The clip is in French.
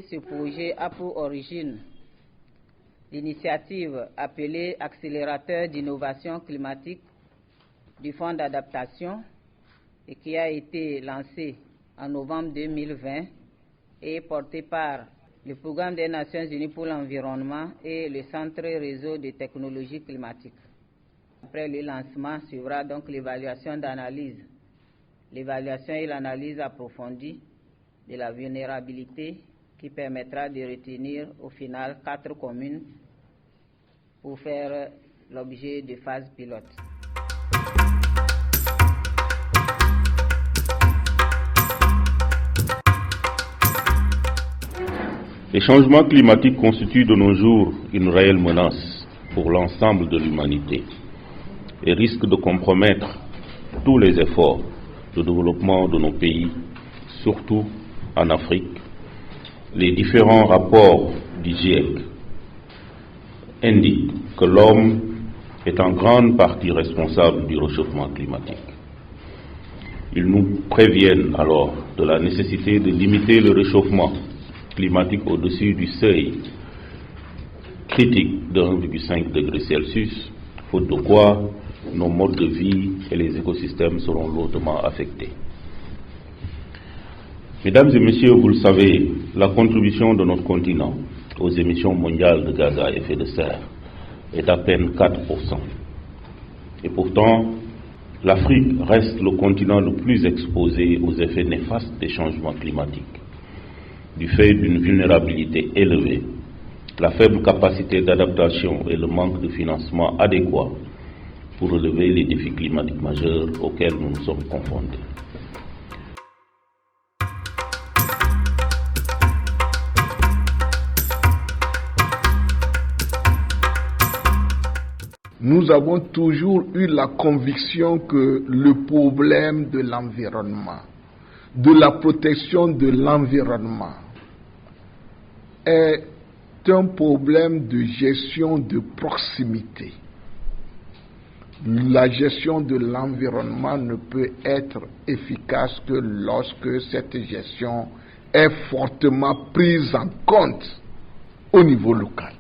ce projet a pour origine l'initiative appelée Accélérateur d'innovation climatique du Fonds d'adaptation et qui a été lancée en novembre 2020 et portée par le Programme des Nations Unies pour l'environnement et le Centre Réseau de technologies climatiques. Après le lancement suivra donc l'évaluation d'analyse. L'évaluation et l'analyse approfondie de la vulnérabilité qui permettra de retenir au final 4 communes pour faire l'objet de phases pilotes. Les changements climatiques constituent de nos jours une réelle menace pour l'ensemble de l'humanité et risquent de compromettre tous les efforts de développement de nos pays, surtout en Afrique. Les différents rapports du GIEC indiquent que l'homme est en grande partie responsable du réchauffement climatique. Ils nous préviennent alors de la nécessité de limiter le réchauffement climatique au-dessus du seuil critique de 1,5 degré Celsius, faute de quoi nos modes de vie et les écosystèmes seront lourdement affectés. Mesdames et messieurs, vous le savez, la contribution de notre continent aux émissions mondiales de gaz à effet de serre est d'à peine 4%. Et pourtant, l'Afrique reste le continent le plus exposé aux effets néfastes des changements climatiques, du fait d'une vulnérabilité élevée, la faible capacité d'adaptation et le manque de financement adéquat pour relever les défis climatiques majeurs auxquels nous nous sommes confrontés. Nous avons toujours eu la conviction que le problème de l'environnement, de la protection de l'environnement, est un problème de gestion de proximité. La gestion de l'environnement ne peut être efficace que lorsque cette gestion est fortement prise en compte au niveau local.